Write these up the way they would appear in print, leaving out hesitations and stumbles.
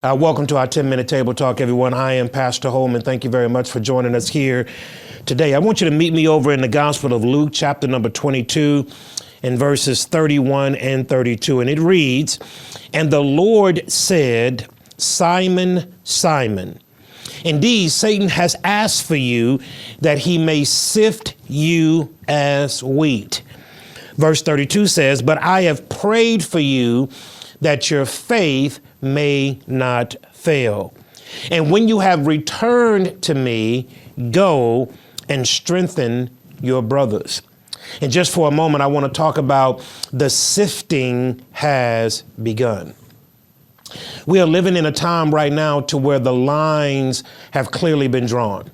Welcome to our 10-minute table talk, everyone. I am Pastor Holman. Thank you very much for joining us here today. I want you to meet me over in the Gospel of Luke, chapter number 22, and verses 31 and 32. And it reads, "And the Lord said, Simon, Simon, indeed Satan has asked for you that he may sift you as wheat." Verse 32 says, "But I have prayed for you that your faith may not fail. And when you have returned to me, go and strengthen your brothers." And just for a moment, I want to talk about the sifting has begun. We are living in a time right now to where the lines have clearly been drawn.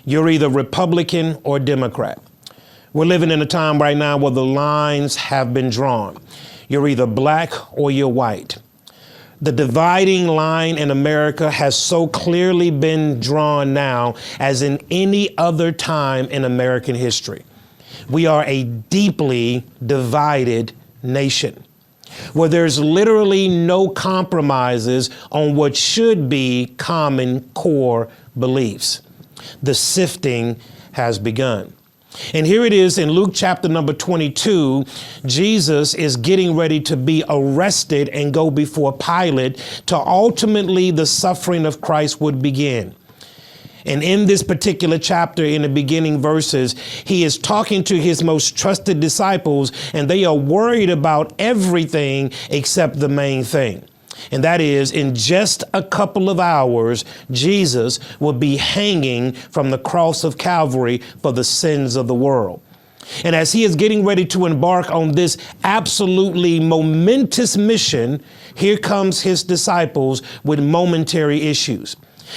You're either Republican or Democrat. We're living in a time right now where the lines have been drawn. You're either black or you're white. The dividing line in America has so clearly been drawn now as in any other time in American history. We are a deeply divided nation where there's literally no compromises on what should be common core beliefs. The sifting has begun. And here it is in Luke chapter number 22, Jesus is getting ready to be arrested and go before Pilate to ultimately the suffering of Christ would begin. And in this particular chapter, in the beginning verses, he is talking to his most trusted disciples, and they are worried about everything except the main thing. And that is, in just a couple of hours, Jesus will be hanging from the cross of Calvary for the sins of the world. And as he is getting ready to embark on this absolutely momentous mission, here comes his disciples with momentary issues.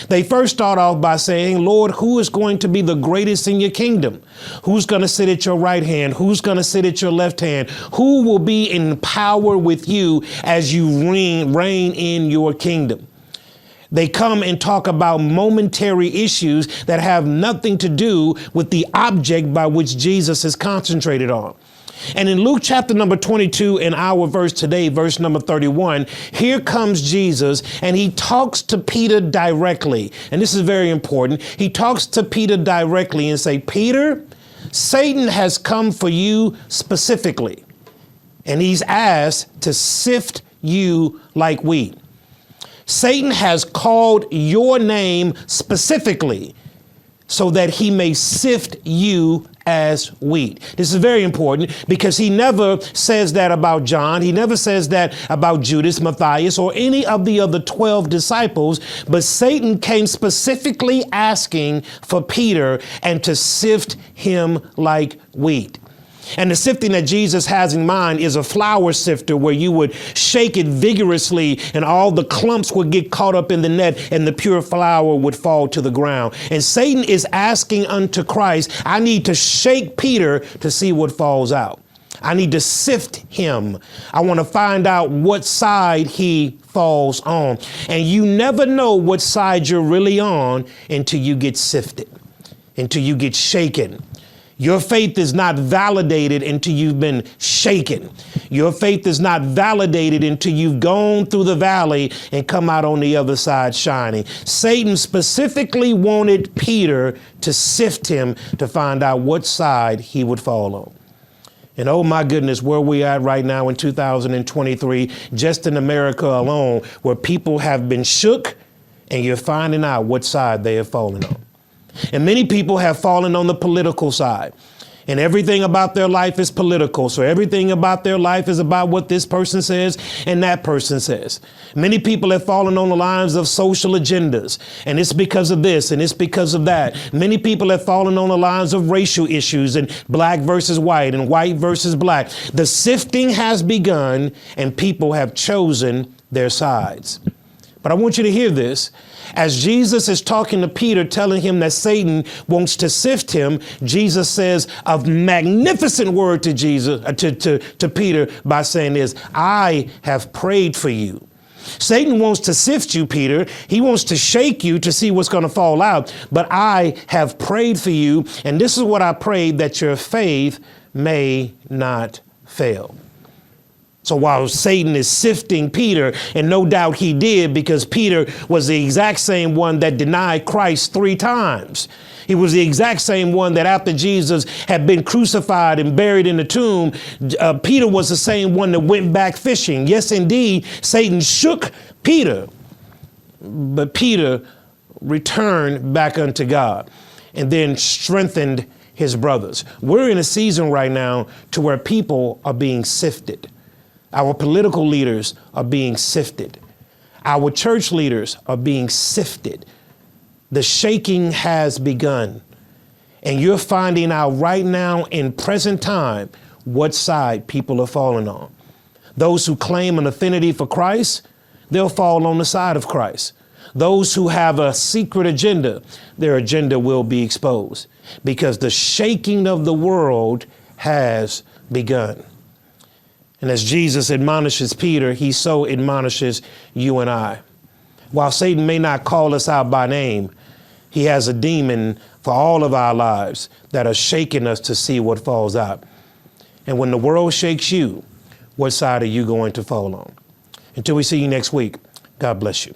They first start off by saying, "Lord, who is going to be the greatest in your kingdom? Who's going to sit at your right hand? Who's going to sit at your left hand? Who will be in power with you as you reign in your kingdom?" They come and talk about momentary issues that have nothing to do with the object by which Jesus is concentrated on. And in Luke chapter number 22, in our verse today, verse number 31, here comes Jesus and he talks to Peter directly. And this is very important. He talks to Peter directly and say, "Peter, Satan has come for you specifically, and he's asked to sift you like wheat. Satan has called your name specifically so that he may sift you as wheat." This is very important because he never says that about John. He never says that about Judas, Matthias, or any of the other 12 disciples. But Satan came specifically asking for Peter and to sift him like wheat. And the sifting that Jesus has in mind is a flour sifter where you would shake it vigorously and all the clumps would get caught up in the net and the pure flour would fall to the ground. And Satan is asking unto Christ, "I need to shake Peter to see what falls out. I need to sift him. I want to find out what side he falls on." And you never know what side you're really on until you get sifted, until you get shaken. Your faith is not validated until you've been shaken. Your faith is not validated until you've gone through the valley and come out on the other side shining. Satan specifically wanted Peter to sift him to find out what side he would fall on. And oh my goodness, where we are right now in 2023, just in America alone, where people have been shook and you're finding out what side they have fallen on. And many people have fallen on the political side, and everything about their life is political. So everything about their life is about what this person says and that person says. Many people have fallen on the lines of social agendas, and it's because of this and it's because of that. Many people have fallen on the lines of racial issues and black versus white and white versus black. The sifting has begun and people have chosen their sides. But I want you to hear this. As Jesus is talking to Peter, telling him that Satan wants to sift him, Jesus says a magnificent word to to Peter by saying this: "I have prayed for you." Satan wants to sift you, Peter. He wants to shake you to see what's going to fall out. But I have prayed for you. And this is what I prayed, that your faith may not fail. So while Satan is sifting Peter, and no doubt he did, because Peter was the exact same one that denied Christ 3 times. He was the exact same one that after Jesus had been crucified and buried in the tomb, Peter was the same one that went back fishing. Yes, indeed, Satan shook Peter, but Peter returned back unto God and then strengthened his brothers. We're in a season right now to where people are being sifted. Our political leaders are being sifted. Our church leaders are being sifted. The shaking has begun. And you're finding out right now in present time what side people are falling on. Those who claim an affinity for Christ, they'll fall on the side of Christ. Those who have a secret agenda, their agenda will be exposed because the shaking of the world has begun. And as Jesus admonishes Peter, he so admonishes you and I. While Satan may not call us out by name, he has a demon for all of our lives that are shaking us to see what falls out. And when the world shakes you, what side are you going to fall on? Until we see you next week, God bless you.